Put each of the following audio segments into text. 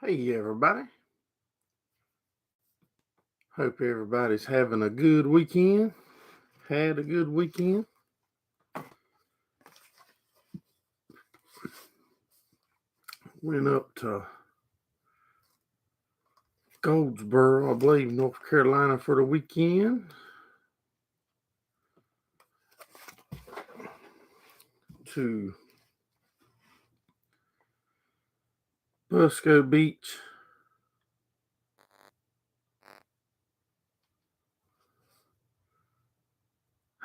Hey, everybody. Hope everybody's having a good weekend. Had a good weekend. Went up to Goldsboro, I believe, North Carolina for the weekend. To Busco Beach.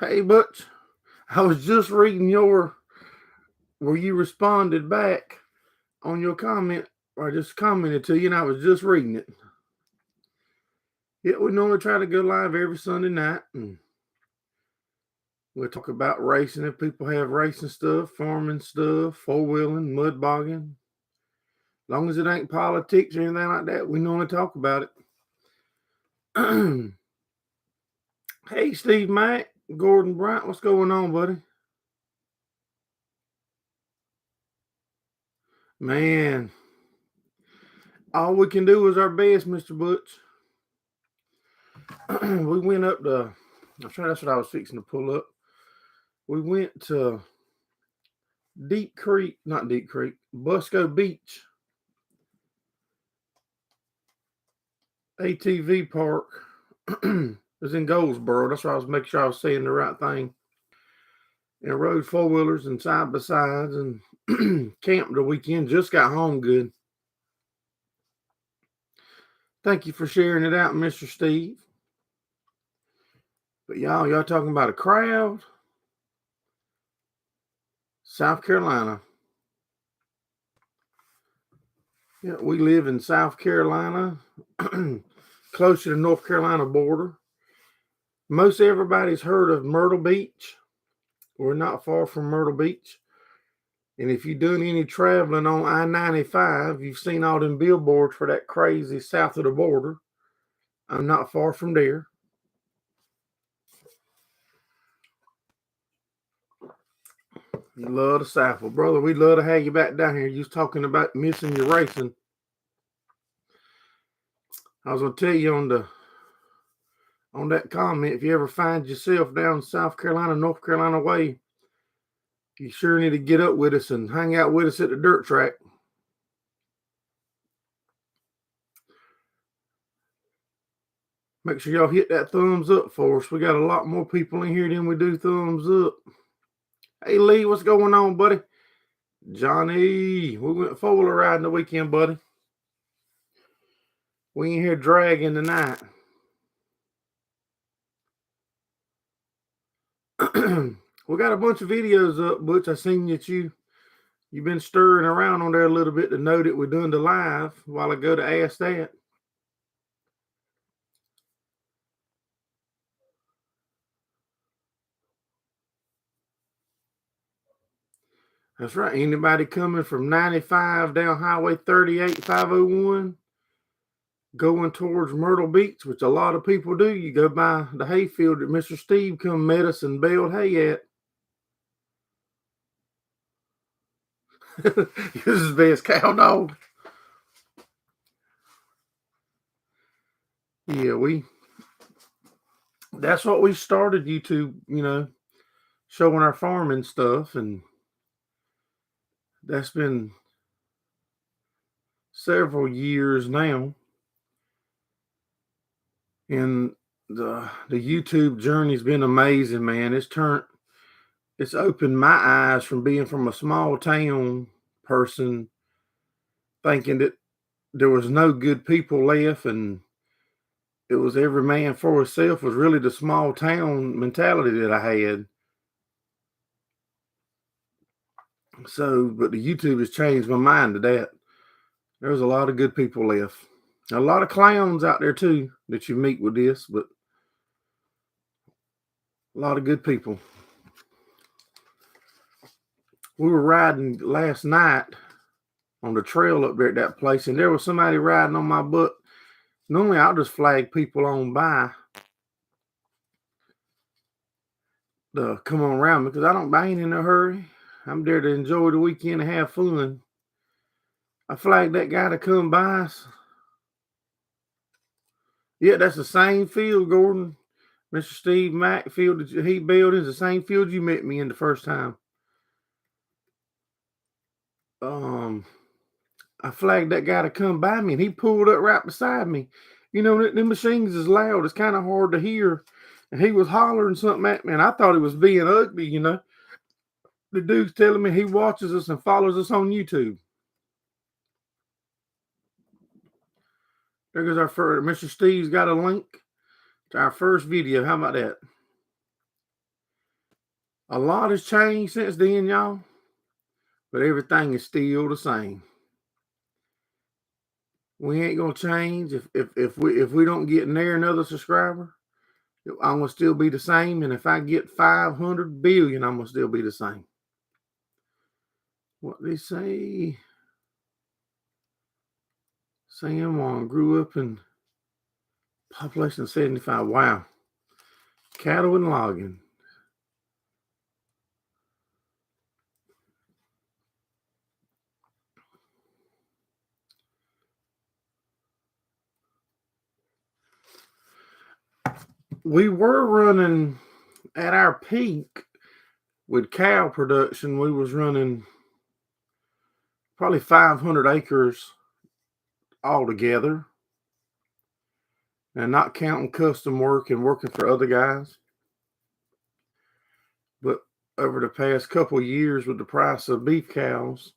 Hey, Butch. I was just reading where you responded back on your comment, or I just commented to you, and I was just reading it. Yeah, we normally try to go live every Sunday night, and we'll talk about racing if people have racing stuff, farming stuff, four-wheeling, mud bogging. As long as it ain't politics or anything like that, we normally talk about it. Hey, Steve Mack, Gordon Bryant, what's going on, buddy? Man, all we can do is our best, Mr. Butch. We went up to, I'm sure that's what I was fixing to pull up. We went to Busco Beach ATV park. It was in Goldsboro. That's why I was making sure I was saying the right thing. And rode four-wheelers and side-by-sides and camped the weekend. Just got home good. Thank you for sharing it out, Mr. Steve. But y'all talking about a crowd? South Carolina. Yeah, we live in South Carolina, close to the North Carolina border. Most everybody's heard of Myrtle Beach. We're not far from Myrtle Beach. And if you've done any traveling on I-95, you've seen all them billboards for that crazy south of the border. I'm not far from there. Love the South. Well, brother, we'd love to have you back down here. You was talking about missing your racing. I was going to tell you on that comment, if you ever find yourself down South Carolina, North Carolina way, you sure need to get up with us and hang out with us at the dirt track. Make sure y'all hit that thumbs up for us. We got a lot more people in here than we do thumbs up. Hey, Lee, what's going on, buddy? Johnny, we went four-wheeler riding the weekend, buddy. We ain't here dragging tonight. We got a bunch of videos up, Butch. I seen that you've been stirring around on there a little bit to know that we're doing the live while I go to ask that. That's right. Anybody coming from 95 down Highway 38, 501, going towards Myrtle Beach, which a lot of people do, you go by the hayfield that Mr. Steve come met us and baled hay at. This is best cow dog. Yeah, that's what we started YouTube, showing our farming stuff, and that's been several years now. And the YouTube journey's been amazing, man. It's opened my eyes from being from a small town person, thinking that there was no good people left and it was every man for himself, was really the small town mentality that I had. So, but the YouTube has changed my mind to that. There's a lot of good people left. A lot of clowns out there too that you meet with this, but a lot of good people. We were riding last night on the trail up there at that place, and there was somebody riding on my butt. Normally, I'll just flag people on by to come on around because I ain't in a hurry. I'm there to enjoy the weekend and have fun. I flagged that guy to come by. Yeah, that's the same field, Gordon. Mr. Steve Mack field that he built is the same field you met me in the first time. I flagged that guy to come by me, and he pulled up right beside me. You know, the machines is loud. It's kind of hard to hear. And he was hollering something at me, and I thought he was being ugly, you know. The dude's telling me he watches us and follows us on YouTube. There goes our first. Mr. Steve's got a link to our first video. How about that? A lot has changed since then, y'all, but everything is still the same. We ain't gonna change if we don't get near another subscriber. I'm gonna still be the same, and if I get 500 billion, I'm gonna still be the same. What they say? San Juan grew up in population of 75. Wow. Cattle and logging. We were running at our peak with cow production. We was running probably 500 acres altogether, and not counting custom work and working for other guys. But over the past couple of years, with the price of beef cows,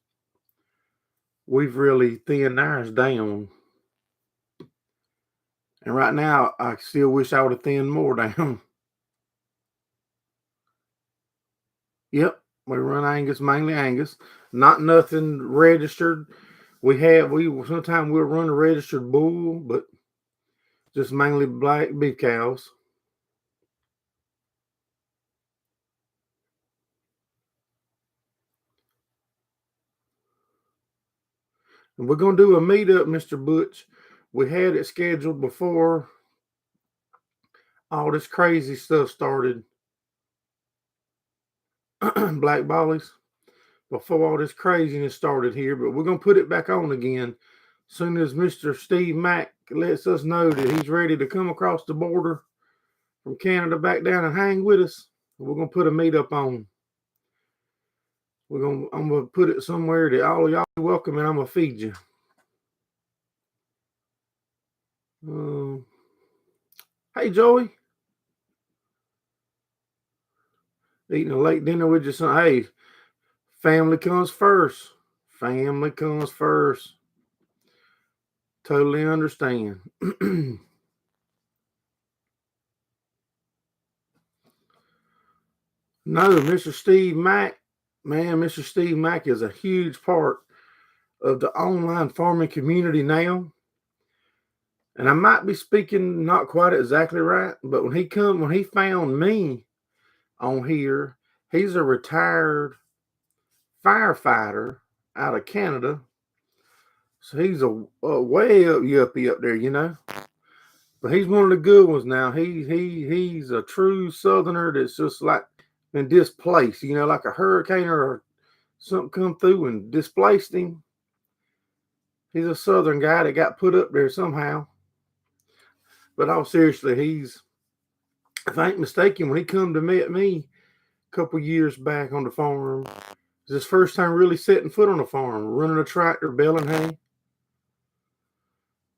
we've really thinned ours down. And right now, I still wish I would have thinned more down. Yep, we run Angus, mainly Angus. Not nothing registered. We sometimes we'll run a registered bull, but just mainly black beef cows. And we're gonna do a meetup, Mr. Butch. We had it scheduled before all this crazy stuff started. Black Bollies. Before all this craziness started here, but we're gonna put it back on again as soon as Mr. Steve Mack lets us know that he's ready to come across the border from Canada back down and hang with us. We're gonna put a meetup on. I'm gonna put it somewhere that all of y'all are welcome, and I'm gonna feed you. Hey Joey, eating a late dinner with your son. Hey, family comes first. Family comes first. Totally understand. No, Mr. Steve Mack, man, Mr. Steve Mack is a huge part of the online farming community now. And I might be speaking not quite exactly right, but when he found me on here, he's a retired firefighter out of Canada. So he's a way up yuppie up there, you know. But he's one of the good ones now. He's a true Southerner that's just like been displaced, you know, like a hurricane or something come through and displaced him. He's a Southern guy that got put up there somehow. But all seriously, if I ain't mistaken, when he come to meet me a couple years back on the farm, it was his first time really setting foot on a farm, running a tractor, baling hay.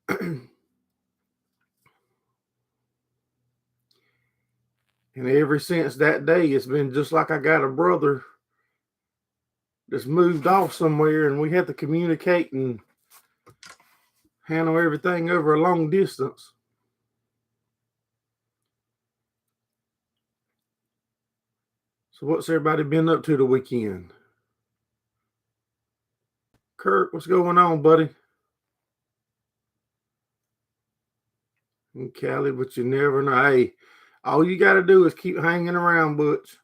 And ever since that day, it's been just like I got a brother that's moved off somewhere, and we have to communicate and handle everything over a long distance. So what's everybody been up to the weekend? Kirk, what's going on, buddy? And Callie, but you never know. Hey, all you got to do is keep hanging around, Butch.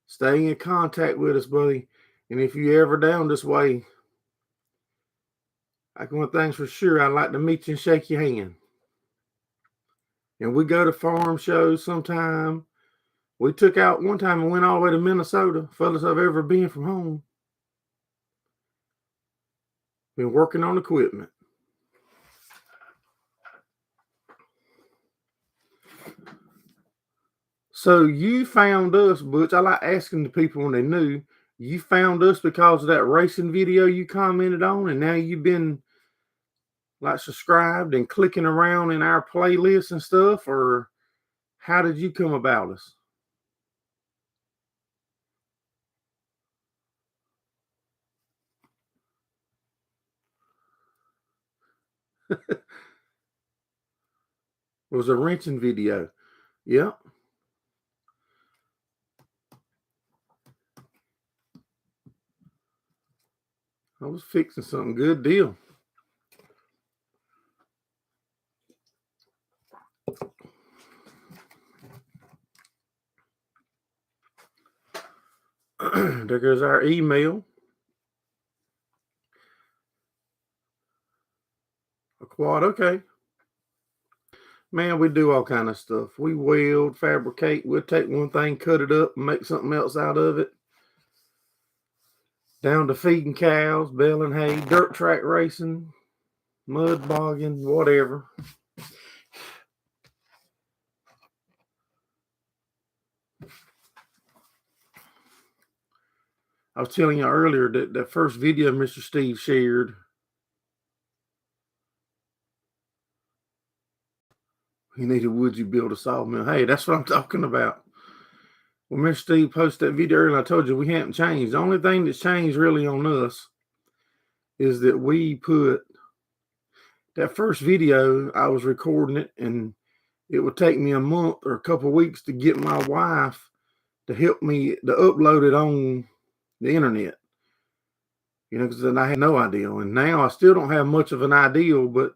Stay in contact with us, buddy. And if you ever down this way, one thing's for sure, I'd like to meet you and shake your hand. And we go to farm shows sometime. We took out one time and went all the way to Minnesota. Furthest I've ever been from home. Been working on equipment. So you found us, Butch. I like asking the people when they knew. You found us because of that racing video you commented on, and now you've been like subscribed and clicking around in our playlist and stuff, or how did you come about us? It was a wrenching video. Yeah. I was fixing something. Good deal. There goes our email. A quad, okay. Man, we do all kind of stuff. We weld, fabricate. We'll take one thing, cut it up, and make something else out of it. Down to feeding cows, baling hay, dirt track racing, mud bogging, whatever. I was telling you earlier that that first video Mr. Steve shared, he needed wood you build a sawmill. Hey, that's what I'm talking about. When Mr. Steve posted that video earlier, I told you we haven't changed. The only thing that's changed really on us is that we put that first video, I was recording it, and it would take me a month or a couple of weeks to get my wife to help me to upload it on the internet. You know, because then I had no idea. And now I still don't have much of an idea, but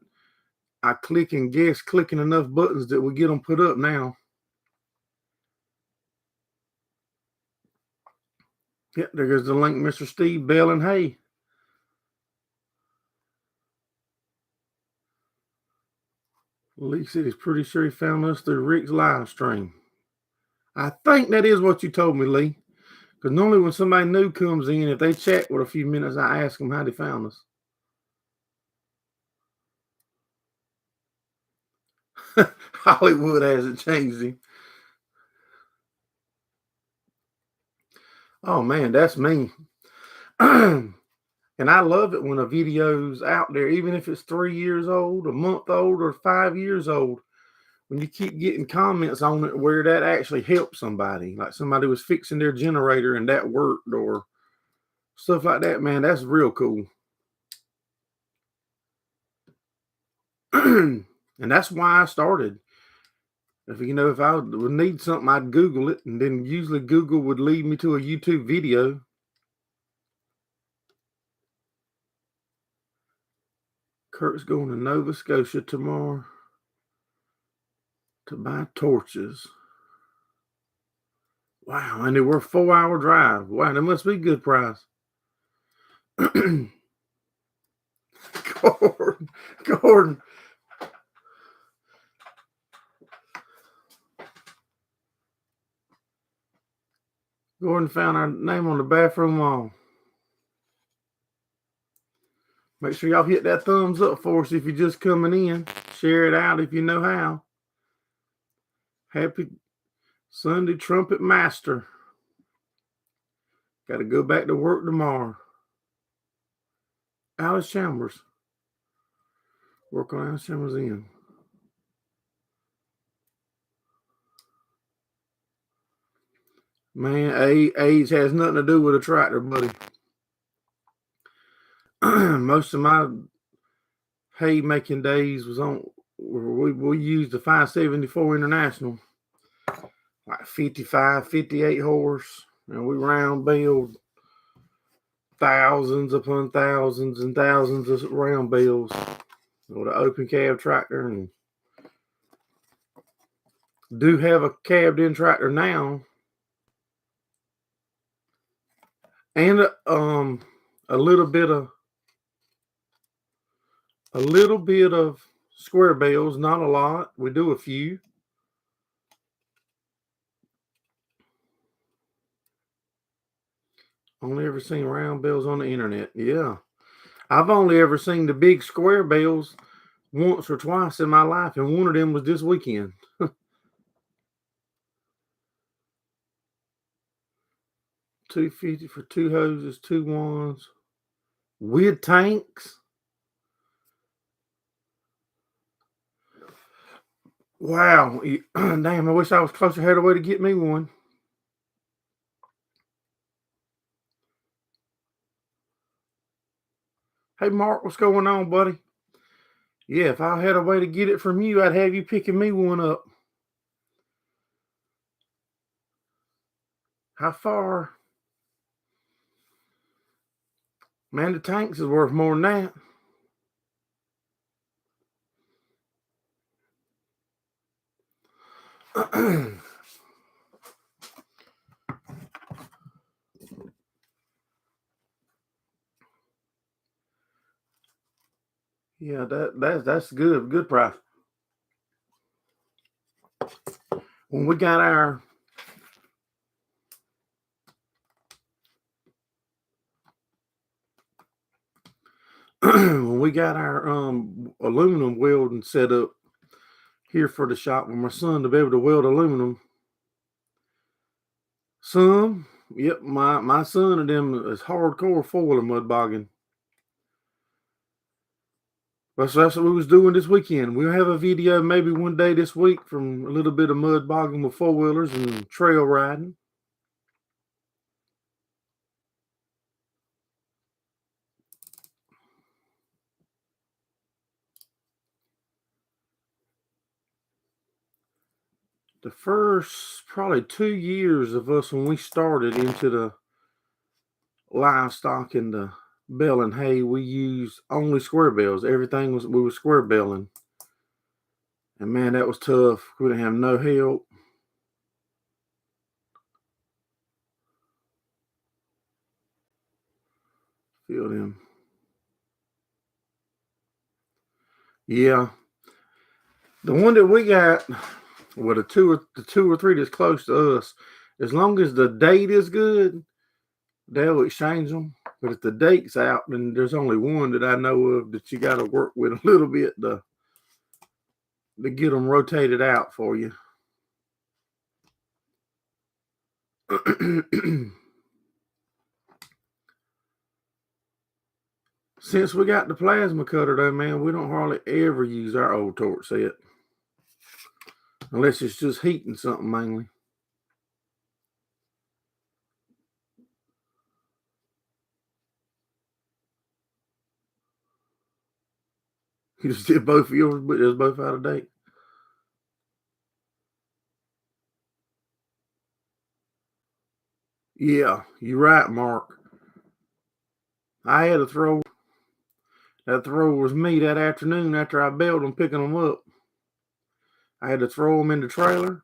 I click and guess clicking enough buttons that we get them put up now. Yep, there goes the link, Mr. Steve Bell and Hay. Lee said he's pretty sure he found us through Rick's live stream. I think that is what you told me, Lee. Because normally when somebody new comes in, if they chat with a few minutes, I ask them how they found us. Hollywood hasn't changed him. Oh man, that's me. And I love it when a video's out there, even if it's 3 years old, a month old, or 5 years old. When you keep getting comments on it where that actually helps somebody, like somebody was fixing their generator and that worked, or stuff like that, man, that's real cool. And that's why I started. If I would need something, I'd Google it, and then usually Google would lead me to a YouTube video. Kurt's going to Nova Scotia tomorrow to buy torches. Wow, and they were a 4-hour drive. Wow, that must be a good price. Gordon. Gordon found our name on the bathroom wall. Make sure y'all hit that thumbs up for us if you're just coming in. Share it out if you know how. Happy Sunday, Trumpet Master. Got to go back to work tomorrow. Alice Chambers. Work on Alice Chambers in. Man, age has nothing to do with a tractor, buddy. Most of my hay making days was on. We used the 574 International, like 55, 58 horse, and we round billed thousands upon thousands and thousands of round bills with an open cab tractor, and do have a cabbed in tractor now, and a little bit of square bills, not a lot. We do a few. Only ever seen round bills on the internet. Yeah. I've only ever seen the big square bells once or twice in my life, and one of them was this weekend. $250 for 2 hoses, 2 wands with tanks. Wow. Damn, I wish I was closer, had a way to get me one. Hey, Mark, what's going on, buddy? Yeah, if I had a way to get it from you, I'd have you picking me one up. How far? Man, the tanks is worth more than that. Yeah, that's good. Good price. When we got our when we got our aluminum welding set up here for the shop with my son to be able to weld aluminum. Yep, my son and them is hardcore foiling mud bogging. That's what we was doing this weekend. We'll have a video maybe one day this week from a little bit of mud bogging with 4-wheelers and trail riding. The first probably 2 years of us when we started into the livestock and the baling hay, we used only square bells. Everything we were square belling. And man, that was tough. We didn't have no help. Feel them. Yeah. The one that we got, well, the two or three that's close to us, as long as the date is good, they'll exchange them. But if the date's out, then there's only one that I know of that you got to work with a little bit to get them rotated out for you. Since we got the plasma cutter, though, man, we don't hardly ever use our old torch set. Unless it's just heating something mainly. You just did both of yours, but they're both out of date. Yeah, you're right, Mark. I had a throw. That throw was me that afternoon after I bailed them, picking them up. I had to throw them in the trailer.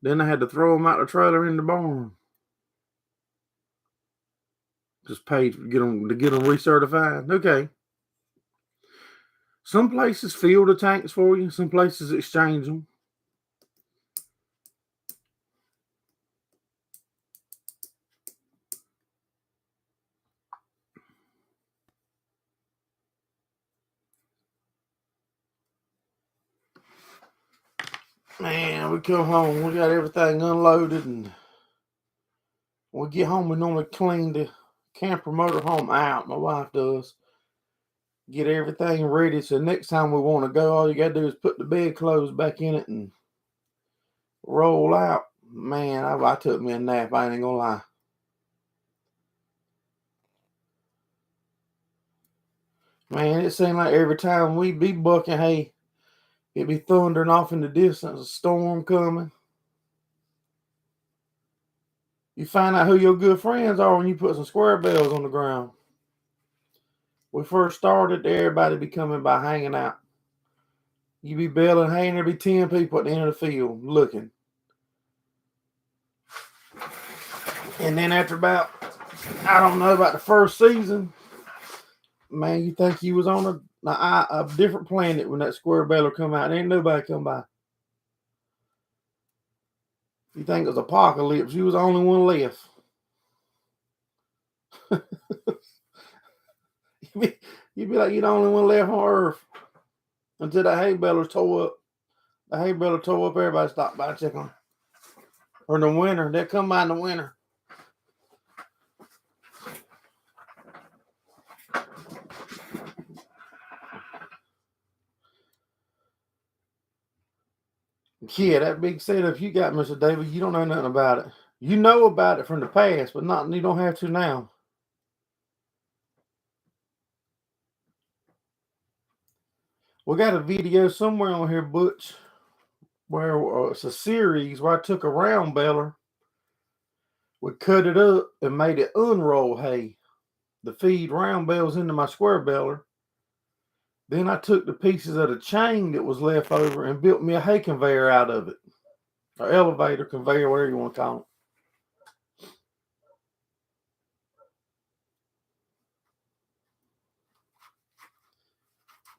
Then I had to throw them out the trailer in the barn. Just paid to get them recertified. Okay. Some places fill the tanks for you. Some places exchange them. Man, we come home. We got everything unloaded, and when we get home, we normally clean the camper motor home out. My wife does. Get everything ready. So next time we want to go, all you got to do is put the bedclothes back in it and roll out. Man, I took me a nap. I ain't gonna lie. Man, it seemed like every time we be bucking hay, it be thundering off in the distance, a storm coming. You find out who your good friends are when you put some square bells on the ground. We first started, everybody be coming by hanging out. You be baling hay, and there be 10 people at the end of the field looking. And then after about, I don't know, about the first season, man, you think you was on a different planet when that square baler come out. There ain't nobody come by. You think it was apocalypse. You was the only one left. You'd be like, you're the only one left on earth until the hay baler tore up. The hay baler tore up, everybody stopped by and check on. Or in the winter, they come by in the winter. Yeah, that big setup you got, Mr. David, you don't know nothing about it. You know about it from the past, but not you don't have to now. We got a video somewhere on here, Butch, where it's a series where I took a round baler, we cut it up and made it unroll hay to feed round bales into my square baler. Then I took the pieces of the chain that was left over and built me a hay conveyor out of it, or elevator conveyor, whatever you want to call it.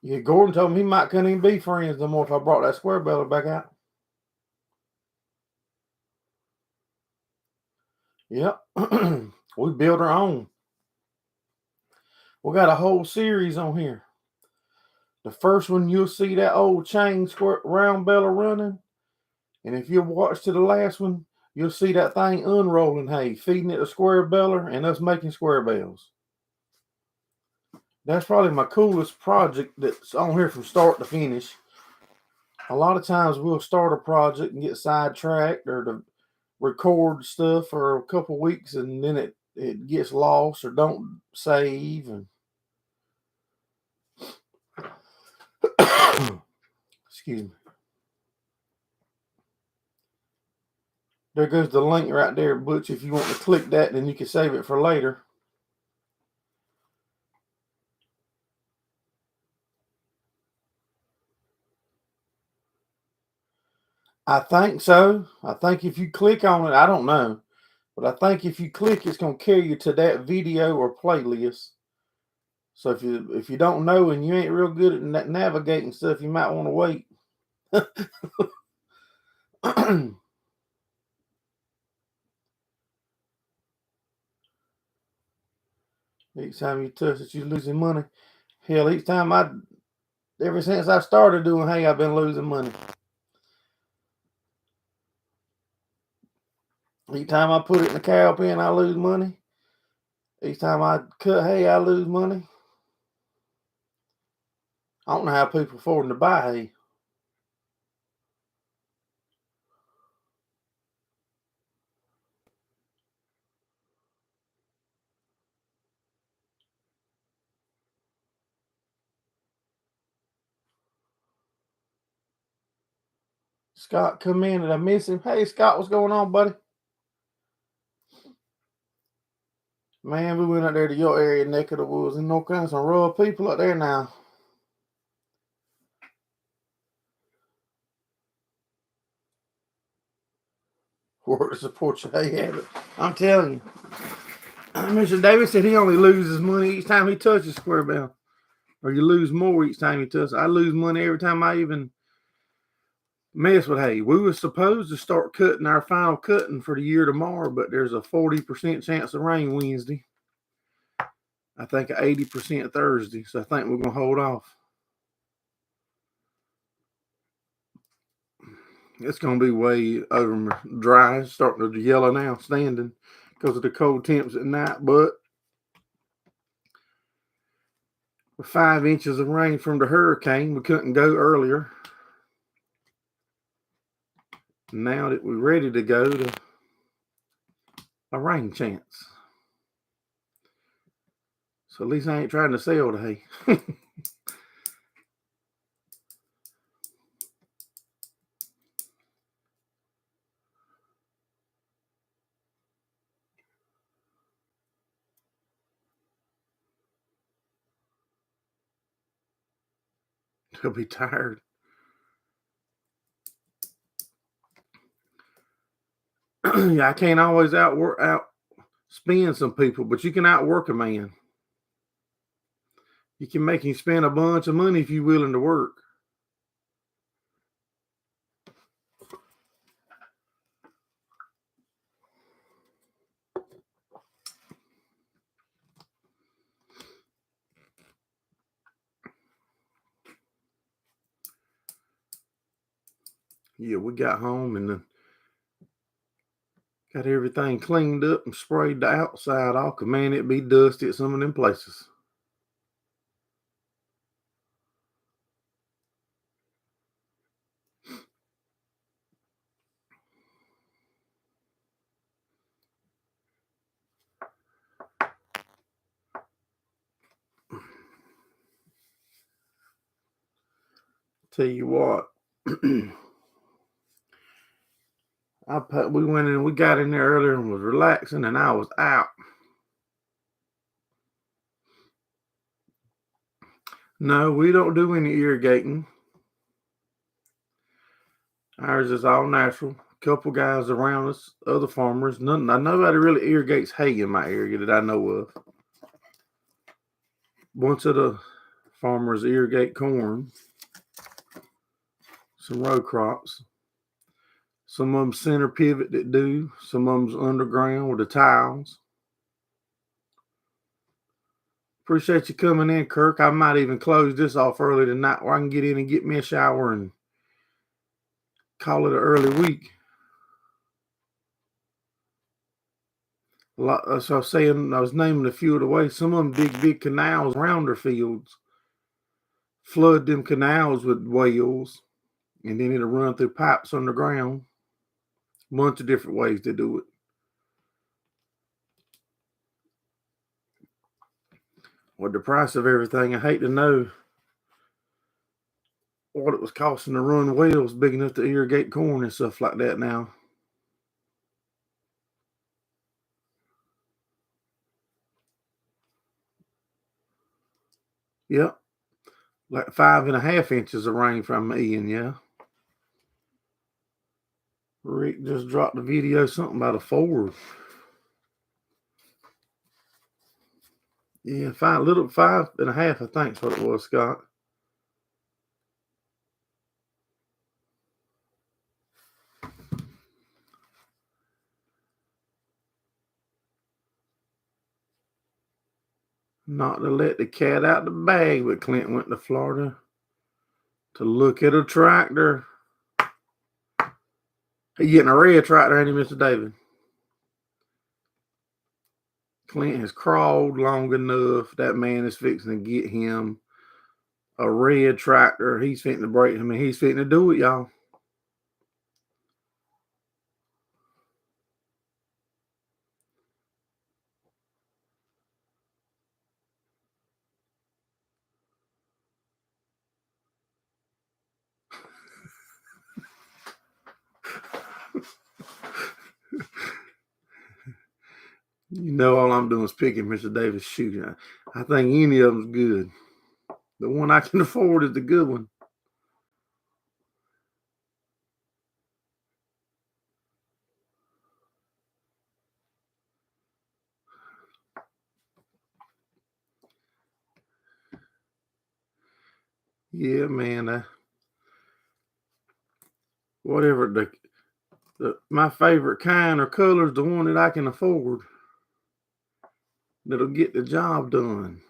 Yeah, Gordon told me he might couldn't even be friends no more if I brought that square baler back out. Yep. We built our own. We got a whole series on here. The first one, you'll see that old chain square round baler running. And if you watch to the last one, you'll see that thing unrolling hay, feeding it a square baler and us making square bales. That's probably my coolest project that's on here from start to finish. A lot of times we'll start a project and get sidetracked or to record stuff for a couple weeks and then it gets lost or don't save. And excuse me. There goes the link right there, Butch. If you want to click that, then you can save it for later. I think so. I think if you click on it, I don't know, but I think if you click, it's going to carry you to that video or playlist. So if you don't know and you ain't real good at navigating stuff, you might want to wait. Each time you touch it, you're losing money. Hell, ever since I started doing hay, I've been losing money. Each time I put it in the cow pen, I lose money. Each time I cut hay, I lose money. I don't know how people afford to buy hay. Scott come in and I miss him. Hey, Scott, what's going on, buddy? Man, we went out there to your area, neck of the woods, and no kinds of rough people up there now. Work to support your hay habit. I'm telling you. Mr. Davis said he only loses money each time he touches square bale. Or you lose more each time you touch. I lose money every time I even mess with hay. We were supposed to start cutting our final cutting for the year tomorrow, but there's a 40% chance of rain Wednesday. I think 80% Thursday. So I think we're going to hold off. It's going to be way over dry. It's starting to yellow now, standing because of the cold temps at night. But with 5 inches of rain from the hurricane, we couldn't go earlier. Now that we're ready to go to a rain chance. So at least I ain't trying to sell the hay. He'll be tired. Yeah, I can't always outspend some people, but you can outwork a man. You can make him spend a bunch of money if you're willing to work. Yeah, we got home and then got everything cleaned up and sprayed the outside off. 'Cause man, it be dusty at some of them places. Tell you what, we went in, we got in there earlier and was relaxing, and I was out. No, we don't do any irrigating. Ours is all natural. Couple guys around us, other farmers. Nobody really irrigates hay in my area that I know of. Bunch of the farmers irrigate corn, some row crops. Some of them center pivot that do. Some of them's underground with the tiles. Appreciate you coming in, Kirk. I might even close this off early tonight where I can get in and get me a shower and call it an early week. So I was saying, I was naming a few of the ways. Some of them dig big canals around their fields, flood them canals with wells, and then it'll run through pipes underground. Bunch of different ways to do it. With the price of everything, I hate to know what it was costing to run wells big enough to irrigate corn and stuff like that now. Yep. Like 5.5 inches of rain from Ian, yeah. Rick just dropped the video, something about a 4. Yeah, 5.5, I think is what it was, Scott. Not to let the cat out the bag, but Clint went to Florida to look at a tractor. He getting a red tractor, ain't he, Mr. David? Clint has crawled long enough. That man is fixing to get him a red tractor. He's fitting to break him, and he's fitting to do it, y'all. You know, all I'm doing is picking Mr. Davis' shoe. I think any of them's good. The one I can afford is the good one. Yeah, man. Whatever my favorite kind or color is the one that I can afford. That'll get the job done.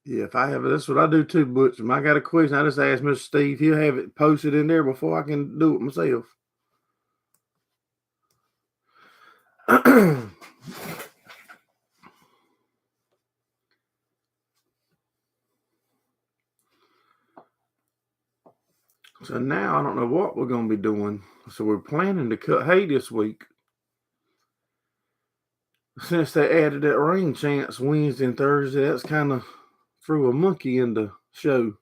Yeah, if I have it, that's what I do too, Butch. If I got a question, I just ask Mr. Steve. He'll have it posted in there before I can do it myself. So now I don't know what we're going to be doing. So we're planning to cut hay this week. Since they added that rain chance Wednesday and Thursday, that's kind of threw a monkey in the show.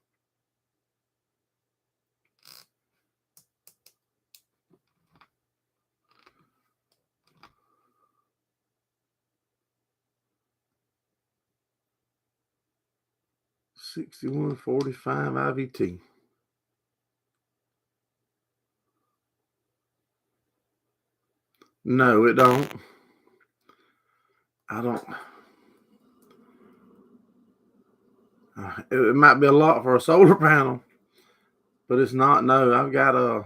$61.45 IVT. No, it don't. I don't. It might be a lot for a solar panel, but it's not. No, I've got a.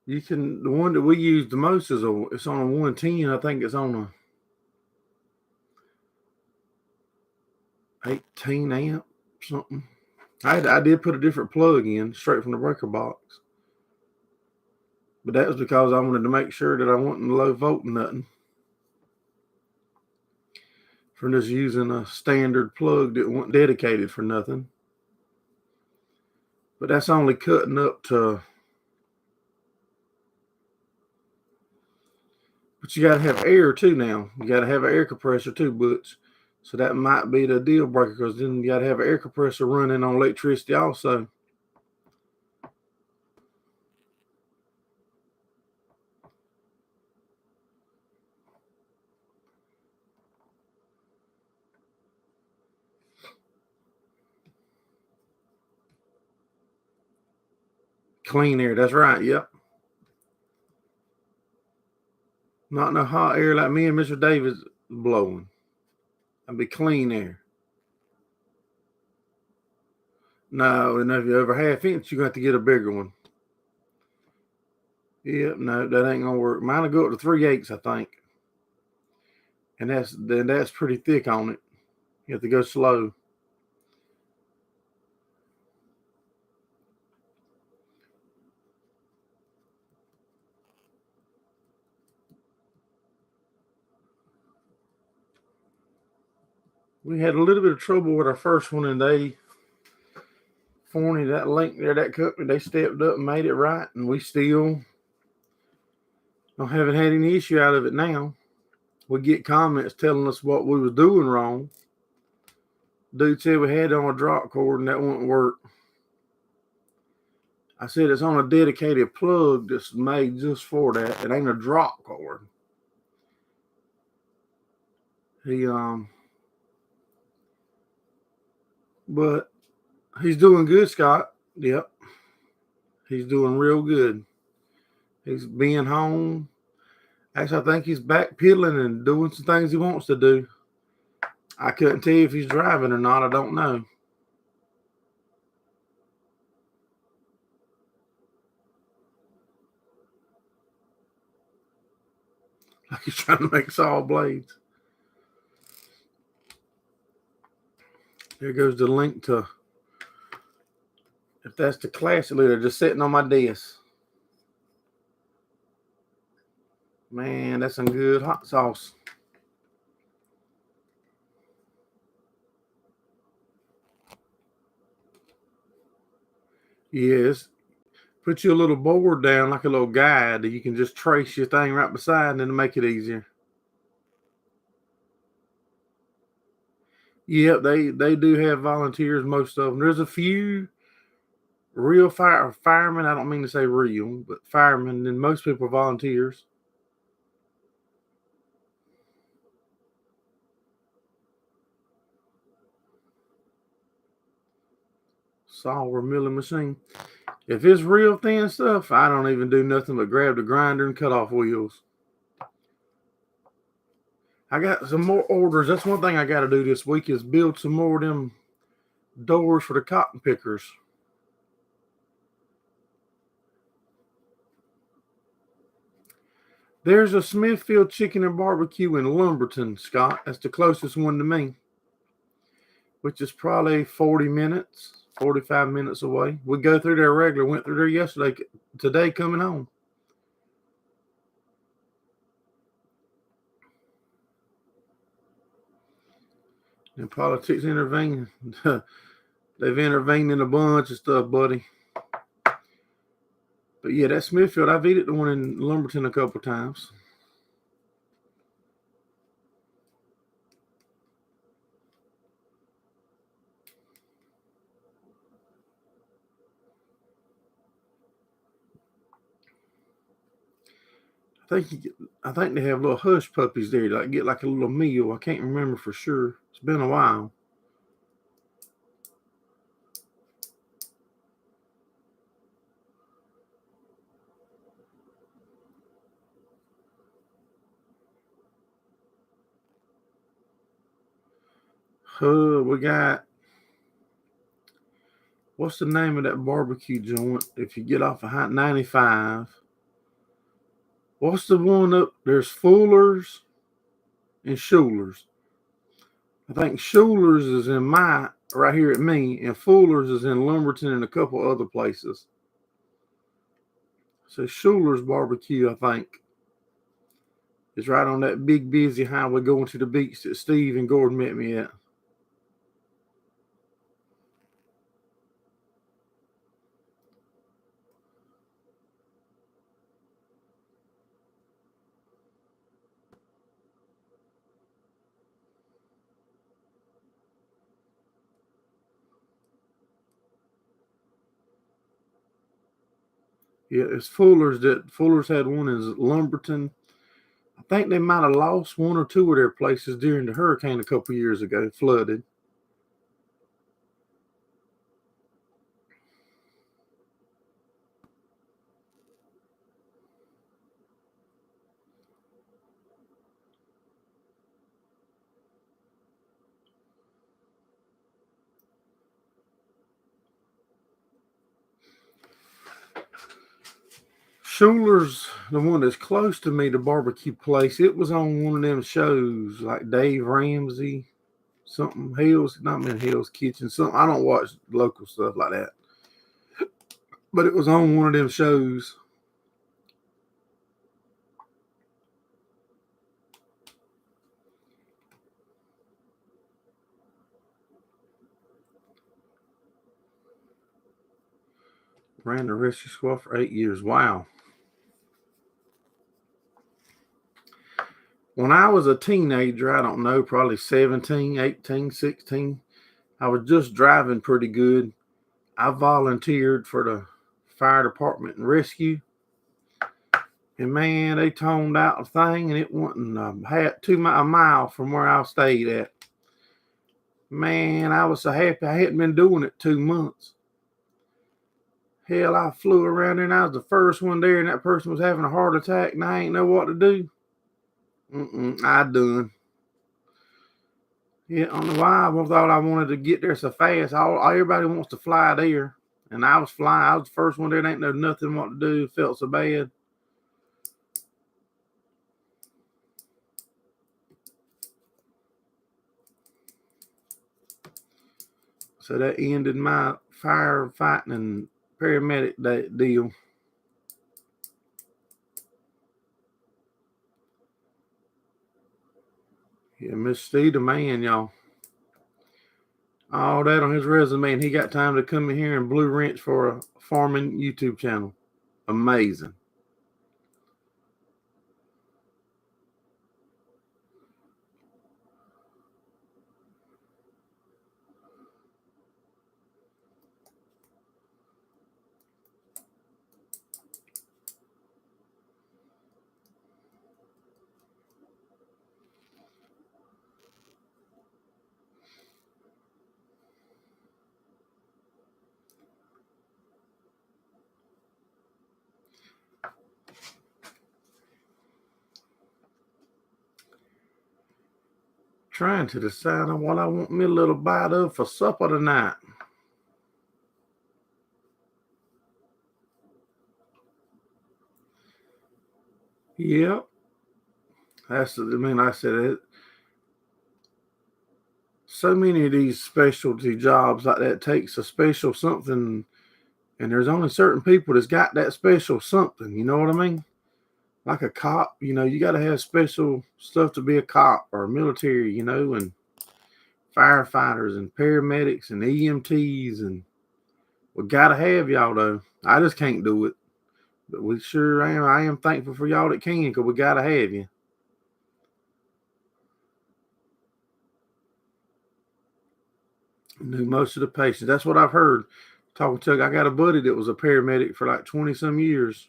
The one that we use the most is it's on a 110. I think it's on a 18 amp something. I did put a different plug in straight from the breaker box, but that was because I wanted to make sure that I wasn't low volting nothing from just using a standard plug that wasn't dedicated for nothing. But that's only cutting up to. But you got to have air too now. You got to have an air compressor too, Butch. So that might be the deal breaker, because then you got to have an air compressor running on electricity also. Clean air, that's right, yep. Not no hot air like me and Mr. Davis blowing. That'd be clean air. No, and if you're over half inch, you're going to have to get a bigger one. Yep, no, that ain't going to work. Mine will go up to 3/8, I think. And that's pretty thick on it. You have to go slow. We had a little bit of trouble with our first one, and they, Forney, that link there, that company, they stepped up and made it right, and we still haven't had any issue out of it now. We get comments telling us what we was doing wrong. Dude said we had it on a drop cord and that wouldn't work. I said it's on a dedicated plug that's made just for that. It ain't a drop cord. But he's doing good, Scott. Yep. He's doing real good. He's being home. Actually, I think he's back pedaling and doing some things he wants to do. I couldn't tell you if he's driving or not. I don't know. Like he's trying to make saw blades. There goes the link to, if that's the classic leader, just sitting on my desk. Man, that's some good hot sauce. Yes. Put you a little board down, like a little guide, that you can just trace your thing right beside, and then make it easier. Yep, they do have volunteers, most of them. There's a few real firemen. I don't mean to say real, but firemen, and most people are volunteers. Saw milling machine. If it's real thin stuff, I don't even do nothing but grab the grinder and cut off wheels. I got some more orders. That's one thing I got to do this week, is build some more of them doors for the cotton pickers. There's a Smithfield Chicken and Barbecue in Lumberton, Scott. That's the closest one to me, which is probably 40 minutes, 45 minutes away. We go through there regular. Went through there today coming home. And politics intervene. They've intervened in a bunch of stuff, buddy. But yeah, that Smithfield, I've eaten the one in Lumberton a couple times. I think they have little hush puppies there, like get like a little meal. I can't remember for sure. It's been a while. We got, what's the name of that barbecue joint? If you get off of Hot 95, what's the one up? There's Fuller's and Schuler's. I think Schuler's is in right here at me, and Fuller's is in Lumberton and a couple other places. So Schuler's barbecue, I think, is right on that big busy highway going to the beach that Steve and Gordon met me at. Yeah, it's Fuller's. That Fuller's had one in Lumberton. I think they might have lost one or two of their places during the hurricane a couple years ago, flooded. Schuler's, the one that's close to me, the barbecue place, it was on one of them shows like Dave Ramsey, something Hell's, not in Hell's Kitchen, something. I don't watch local stuff like that, but it was on one of them shows. Ran the rescue squad for 8 years. Wow. When I was a teenager, I don't know, probably 17, 18, 16, I was just driving pretty good. I volunteered for the fire department and rescue. And man, they toned out the thing, and it wasn't a mile from where I stayed at. Man, I was so happy. I hadn't been doing it 2 months. Hell, I flew around there, and I was the first one there, and that person was having a heart attack, and I ain't know what to do. I done. Yeah, I don't know why. I thought I wanted to get there so fast. Everybody wants to fly there, and I was flying. I was the first one there. Ain't know nothing what to do. Felt so bad. So that ended my firefighting and paramedic deal. Yeah, Miss Steve, the man, y'all. All that on his resume, and he got time to come in here and blue wrench for a farming YouTube channel. Amazing. Trying to decide on what I want me a little bite of for supper tonight. Yep. I said it. So many of these specialty jobs like that takes a special something, and there's only certain people that's got that special something. You know what I mean? Like a cop, you got to have special stuff to be a cop or military, and firefighters and paramedics and EMTs, and we got to have y'all though. I just can't do it, but we sure am. I am thankful for y'all that can, because we got to have you. Knew most of the patients. That's what I've heard. Talking to, I got a buddy that was a paramedic for like 20 some years.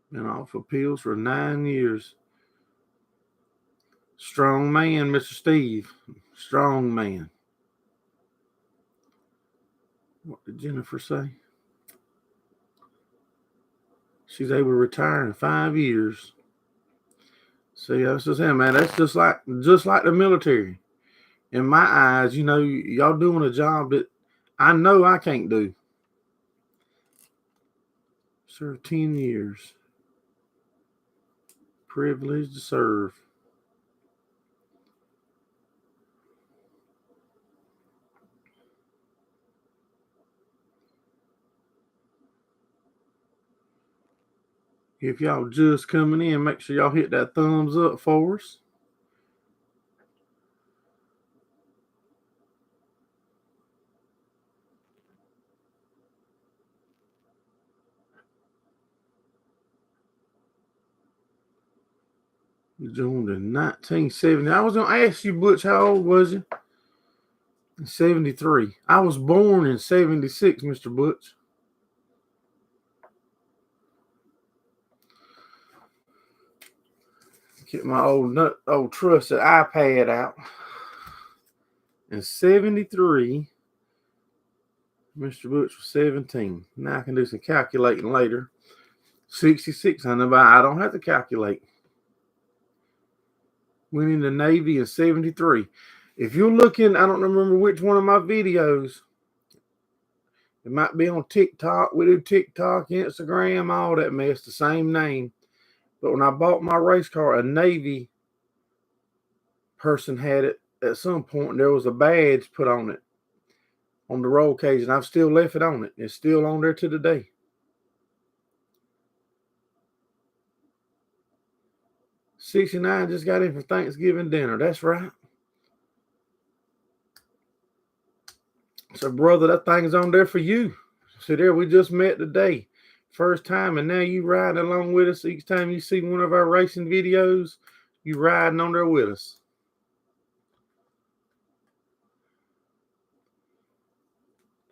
Been off of pills for 9 years. Strong man, Mr. Steve. Strong man. What did Jennifer say? She's able to retire in 5 years. See, that's just him, man. That's just like the military. in my eyes, you know, y'all doing a job that I know I can't do. Served 10 years. Privileged to serve. If y'all just coming in, make sure y'all hit that thumbs up for us. Joined in 1970. I was gonna ask you, Butch, how old was you? 73. I was born in 76, Mr. Butch. Get my old trusted iPad out. In 73, Mr. Butch was 17. Now I can do some calculating later. 66, I know, I don't have to calculate. Went in the Navy in 73. If you're looking, I don't remember which one of my videos. It might be on TikTok. We do TikTok, Instagram, all that mess, the same name. But when I bought my race car, a Navy person had it at some point, and there was a badge put on it on the roll cage, and I've still left it on it. It's still on there to today. '69 just got in for Thanksgiving dinner. That's right. So, brother, that thing's on there for you. So there, we just met today. First time, and now you riding along with us. Each time you see one of our racing videos, you riding on there with us.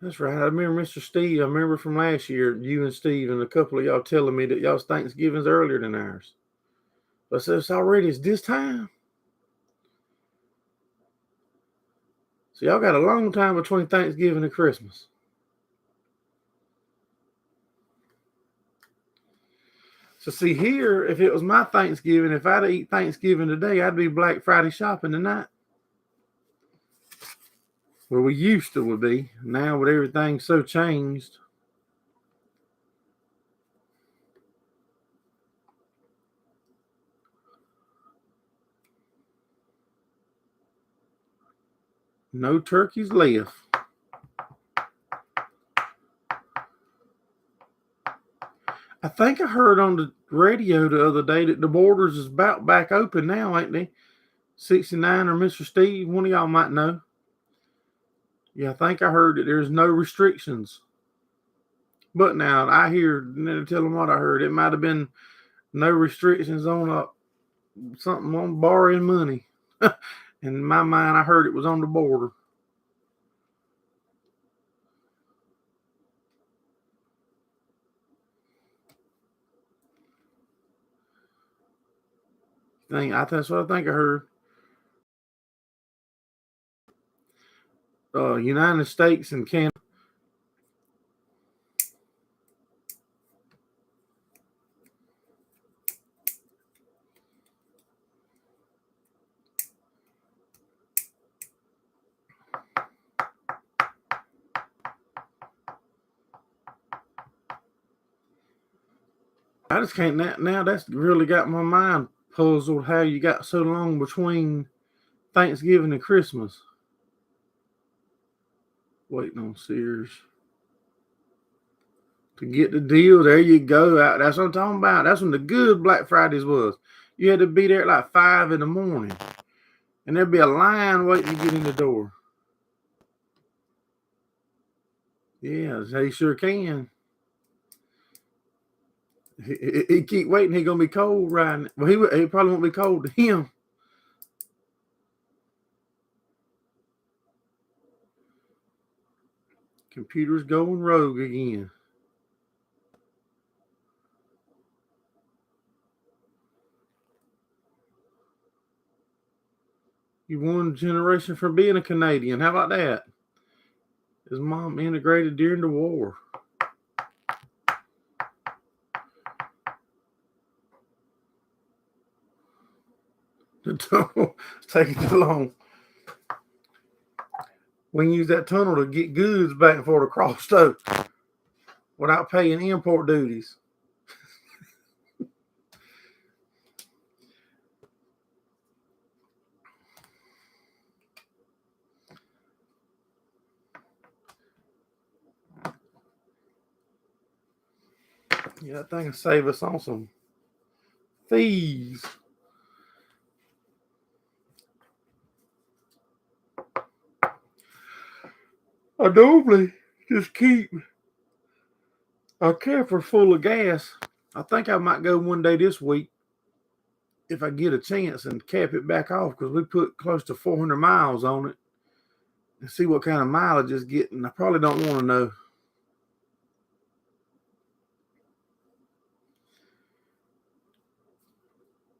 That's right. I remember Mr. Steve. I remember from last year, you and Steve and a couple of y'all telling me that y'all's Thanksgiving's earlier than ours. I said, it's this time. So y'all got a long time between Thanksgiving and Christmas. So see here, if it was my Thanksgiving, if I'd eat Thanksgiving today, I'd be Black Friday shopping tonight. Where we used to would be. Now with everything so changed. No turkeys left. I think I heard on the radio the other day that the borders is about back open now, ain't they? 69 or Mr. Steve, one of y'all might know. Yeah, I think I heard that there's no restrictions. But now I hear, tell them what I heard. It might have been no restrictions on something on borrowing money. In my mind, I heard it was on the border. That's what I think I heard. United States and Canada. I just can't now. That's really got my mind puzzled. How you got so long between Thanksgiving and Christmas? Waiting on Sears to get the deal. There you go. That's what I'm talking about. That's when the good Black Fridays was. You had to be there at like 5 in the morning, and there'd be a line waiting to get in the door. Yeah, he sure can. He keep waiting. He gonna be cold riding. Well, he probably won't be cold to him. Computer's going rogue again. You one generation from being a Canadian. How about that? His mom integrated during the war. It's taking too long. We can use that tunnel to get goods back and forth across too without paying import duties. Yeah, that thing will save us on some fees. I normally just keep a camper full of gas. I think I might go one day this week if I get a chance and cap it back off because we put close to 400 miles on it and see what kind of mileage it's getting. I probably don't want to know.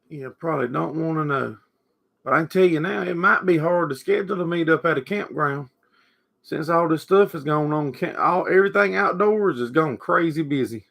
Yeah, probably don't want to know. But I can tell you now, it might be hard to schedule to meet up at a campground since all this stuff is going on. Everything outdoors is going crazy busy.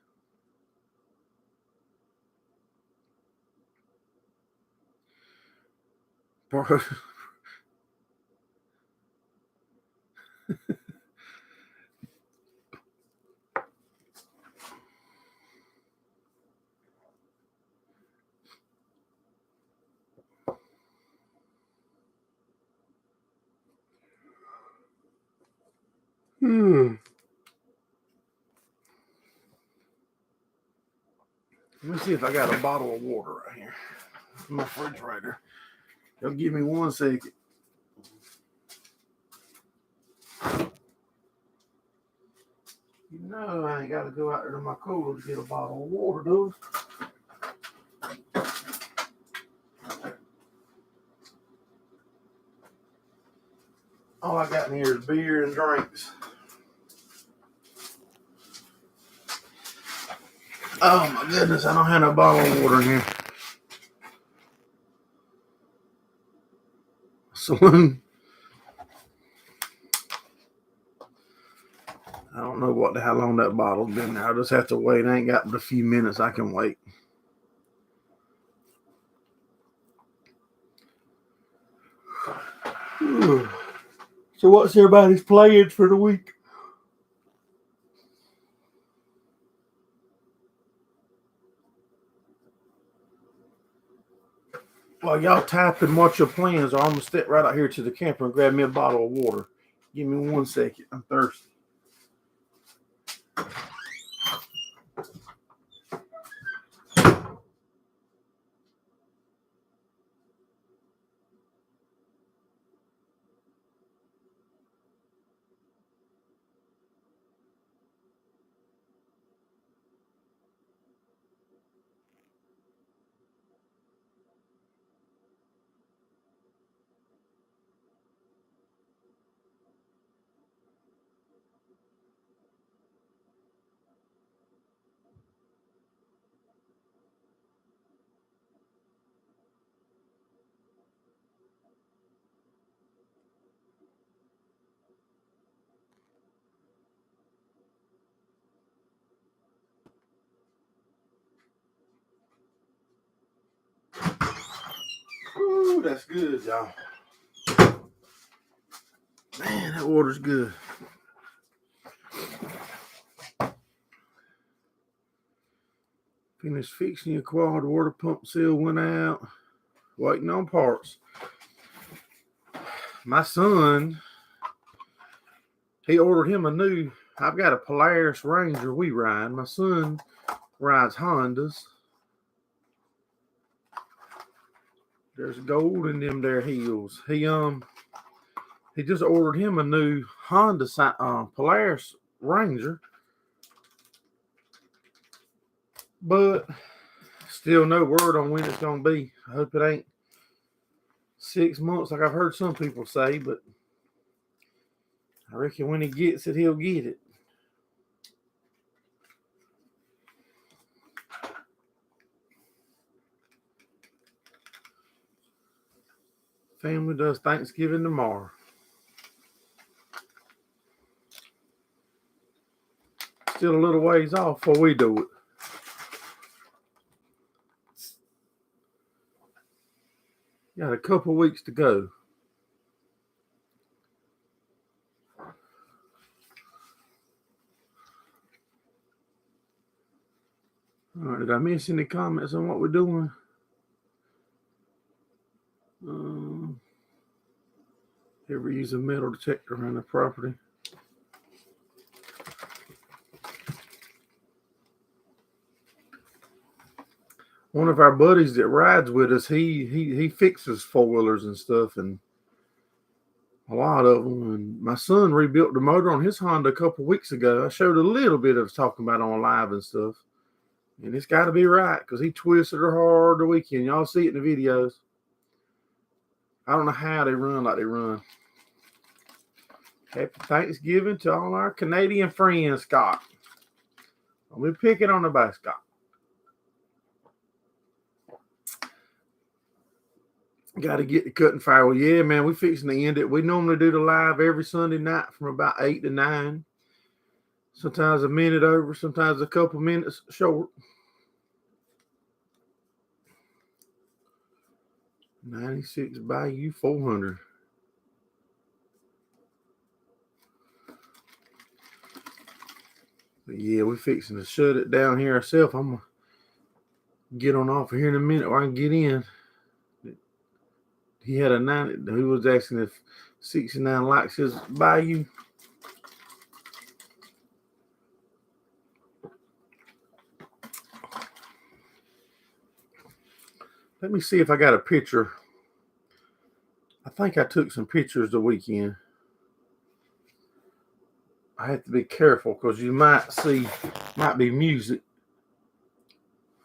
Let me see if I got a bottle of water right here in my refrigerator. Y'all give me 1 second. You know I ain't got to go out there to my cooler to get a bottle of water, do I? All I got in here is beer and drinks. Oh my goodness, I don't have no bottle of water in here. Saloon. I don't know how long that bottle's been there. I just have to wait. I ain't got but a few minutes. I can wait. So what's everybody's plans for the week? While y'all typing what your plans are, I'm gonna step right out here to the camper and grab me a bottle of water. Give me 1 second. I'm thirsty. Ooh, that's good, y'all. Man, that water's good. Finished fixing your quad. Water pump seal went out. Waiting on parts. My son, he ordered him a new. I've got a Polaris Ranger we ride. My son rides Hondas. There's gold in them there heels. He just ordered him a new Honda Polaris Ranger, but still no word on when it's gonna be. I hope it ain't 6 months like I've heard some people say, but I reckon when he gets it, he'll get it. Family does Thanksgiving tomorrow. Still a little ways off before we do it. Got a couple weeks to go. miss any comments on what we're doing? Ever use a metal detector around the property? One of our buddies that rides with us, he fixes four-wheelers and stuff, and a lot of them. And my son rebuilt the motor on his Honda a couple weeks ago. I showed a little bit of talking about it on live and stuff. And it's got to be right because he twisted her hard the weekend. Y'all see it in the videos. I don't know how they run like they run. Happy Thanksgiving to all our Canadian friends, Scott. We're picking on the back, Scott. Got to get the cutting fire. Well, yeah, man, we fixing to end it. We normally do the live every Sunday night from about 8 to 9. Sometimes a minute over, sometimes a couple minutes short. 96 Bayou 400. But yeah, we're fixing to shut it down here ourselves. I'm going to get on off here in a minute or I can get in. He had a 90. He was asking if 69 likes his Bayou. Let me see if I got a picture. I think I took some pictures the weekend. I have to be careful because you might be music.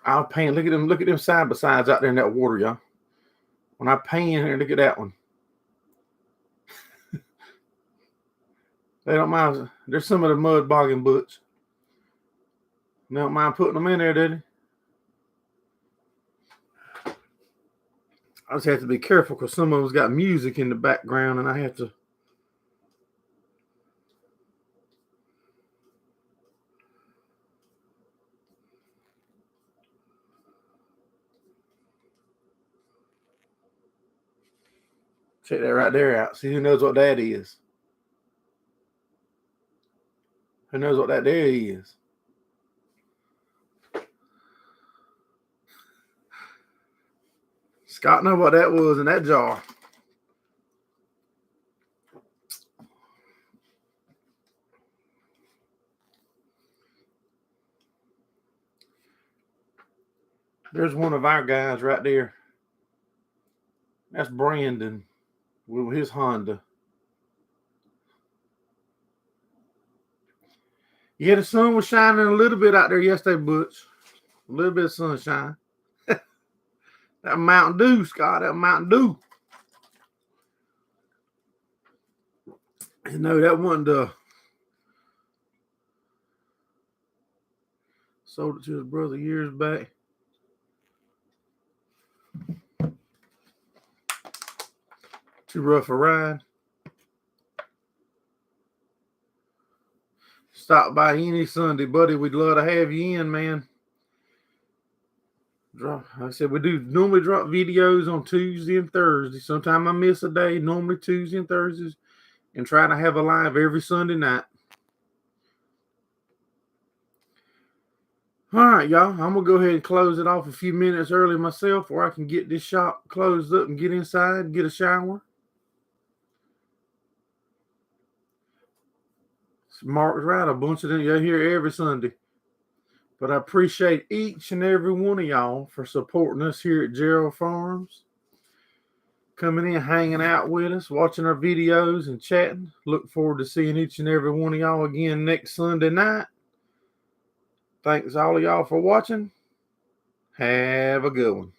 I'll pan. Look at them side by sides out there in that water, y'all. When I pan here, look at that one. They don't mind. There's some of the mud bogging butts. They don't mind putting them in there, do they? I just have to be careful because some of them's got music in the background and I have to. Check that right there out. See who knows what that is. Who knows what that there is? Scott know what that was in that jar. There's one of our guys right there. That's Brandon with his Honda. Yeah, the sun was shining a little bit out there yesterday, Butch. A little bit of sunshine. That Mountain Dew, Scott, that Mountain Dew. You know, that wasn't sold it to his brother years back. Too rough a ride. Stop by any Sunday, buddy. We'd love to have you in, man. Like I said, we do normally drop videos on Tuesday and Thursday. Sometimes I miss a day, normally Tuesday and Thursdays, and try to have a live every Sunday night. All right, y'all. I'm going to go ahead and close it off a few minutes early myself, or I can get this shop closed up and get inside and get a shower. Mark's right. A bunch of them you're here every Sunday. But I appreciate each and every one of y'all for supporting us here at Gerald Farms. Coming in, hanging out with us, watching our videos and chatting. Look forward to seeing each and every one of y'all again next Sunday night. Thanks all of y'all for watching. Have a good one.